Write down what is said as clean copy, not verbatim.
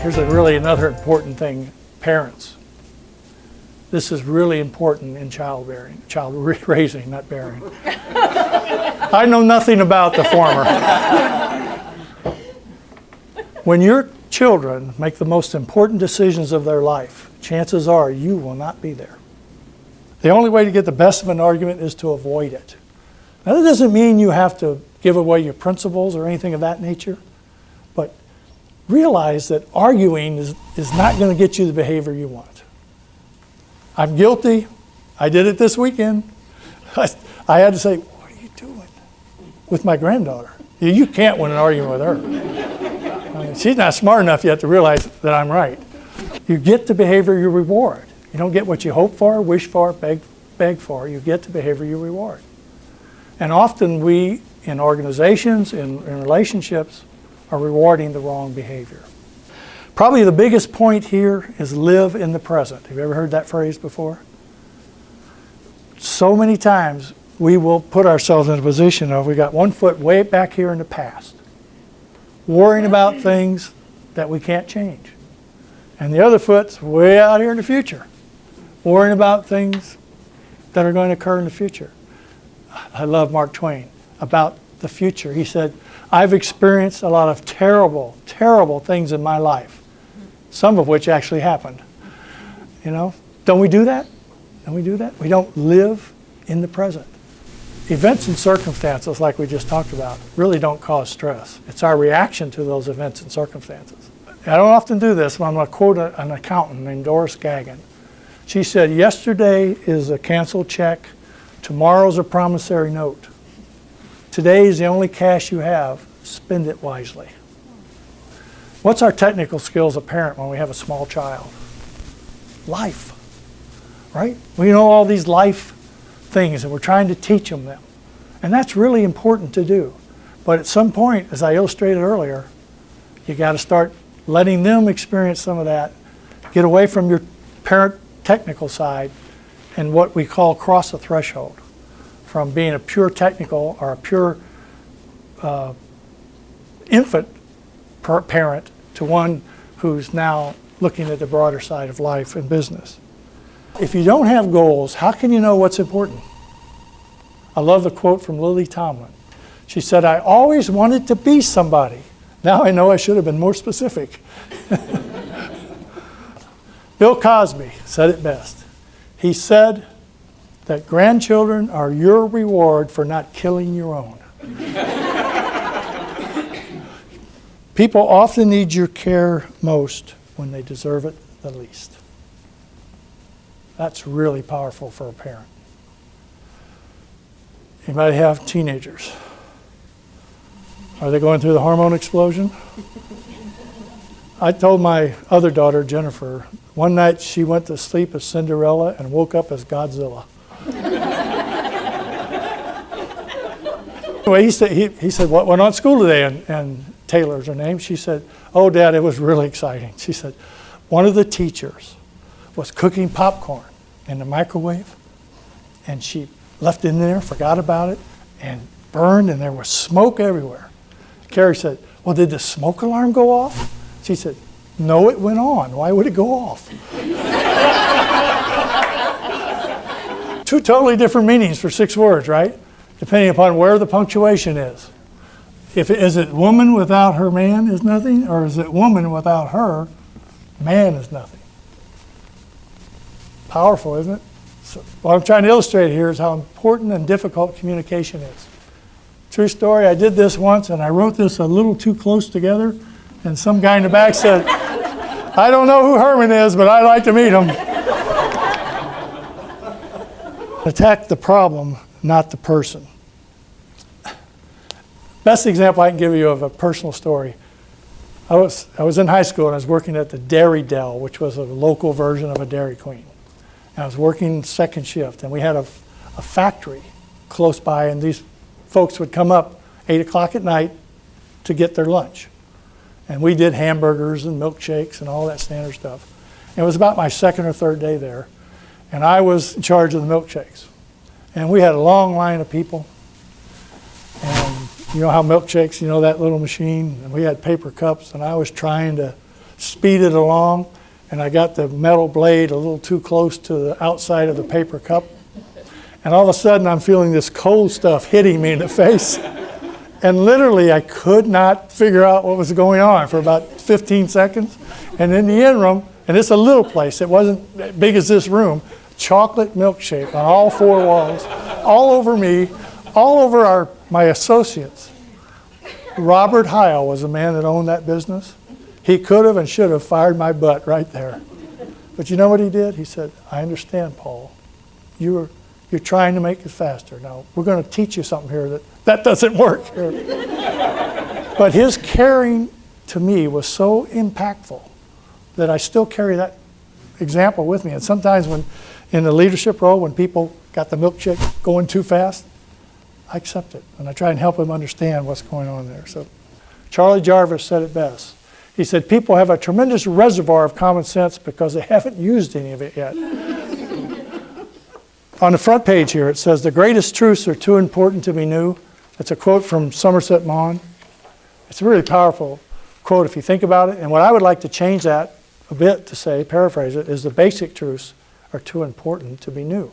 Here's another important thing, parents. This is really important in child raising, not bearing. I know nothing about the former. When your children make the most important decisions of their life, chances are you will not be there. The only way to get the best of an argument is to avoid it. Now, that doesn't mean you have to give away your principles or anything of that nature, but realize that arguing is not going to get you the behavior you want. I'm guilty. I did it this weekend. I had to say, what are you doing with my granddaughter? You can't win an argument with her. I mean, she's not smart enough yet to realize that I'm right. You get the behavior you reward. You don't get what you hope for, wish for, beg for. You get the behavior you reward. And often we, in organizations, in relationships, are rewarding the wrong behavior. Probably the biggest point here is live in the present. Have you ever heard that phrase before? So many times we will put ourselves in a position of we got one foot way back here in the past, worrying about things that we can't change. And the other foot's way out here in the future, worrying about things that are going to occur in the future. I love Mark Twain about the future. He said, I've experienced a lot of terrible, terrible things in my life, some of which actually happened. You know, don't we do that? Don't we do that? We don't live in the present. Events and circumstances, like we just talked about, really don't cause stress. It's our reaction to those events and circumstances. I don't often do this, but I'm going to quote an accountant named Doris Gagan. She said, yesterday is a canceled check, tomorrow's a promissory note. Today is the only cash you have. Spend it wisely. What's our technical skill as a parent when we have a small child? Life, right? We know all these life things and we're trying to teach them. And that's really important to do. But at some point, as I illustrated earlier, you got to start letting them experience some of that. Get away from your parent technical side and what we call cross the threshold. From being a pure technical or a pure infant parent to one who's now looking at the broader side of life and business. If you don't have goals, how can you know what's important? I love the quote from Lily Tomlin. She said, I always wanted to be somebody. Now I know I should have been more specific. Bill Cosby said it best. He said that grandchildren are your reward for not killing your own. People often need your care most when they deserve it the least. That's really powerful for a parent. Anybody have teenagers? Are they going through the hormone explosion? I told my other daughter, Jennifer, one night she went to sleep as Cinderella and woke up as Godzilla. Anyway, he said, what went on at school today? And Taylor's her name. She said, oh, Dad, it was really exciting. She said, one of the teachers was cooking popcorn in the microwave, and she left it in there, forgot about it, and burned, and there was smoke everywhere. Carrie said, well, did the smoke alarm go off? She said, no, it went on. Why would it go off? Two totally different meanings for 6 words, right? Depending upon where the punctuation is. Is it woman without her man is nothing, or is it woman without her man is nothing? Powerful, isn't it? So what I'm trying to illustrate here is how important and difficult communication is. True story, I did this once and I wrote this a little too close together, and some guy in the back said, I don't know who Herman is, but I'd like to meet him. Attack the problem, not the person. Best example I can give you of a personal story. I was in high school and I was working at the Dairy Dell, which was a local version of a Dairy Queen. And I was working second shift, and we had a factory close by, and these folks would come up 8 o'clock at night to get their lunch. And we did hamburgers and milkshakes and all that standard stuff. And it was about my second or third day there, and I was in charge of the milkshakes. And we had a long line of people. And you know how milkshakes, you know that little machine, and we had paper cups, and I was trying to speeded along, and I got the metal blade a little too close to the outside of the paper cup. And all of a sudden, I'm feeling this cold stuff hitting me in the face. And literally, I could not figure out what was going on for about 15 seconds. And in the interim, and it's a little place, it wasn't as big as this room, chocolate milkshake on all four walls, all over me, all over my associates. Robert Heil was the man that owned that business. He could have and should have fired my butt right there. But you know what he did? He said, I understand, Paul. You're trying to make it faster. Now, we're going to teach you something here that doesn't work here. But his caring to me was so impactful that I still carry that example with me. And sometimes when in the leadership role, when people got the milkshake going too fast, I accept it. And I try and help them understand what's going on there. So Charlie Jarvis said it best. He said, people have a tremendous reservoir of common sense because they haven't used any of it yet. On the front page here, it says, the greatest truths are too important to be new. It's a quote from Somerset Maugham. It's a really powerful quote if you think about it. And what I would like to change that a bit to say, paraphrase it, is the basic truths are too important to be new.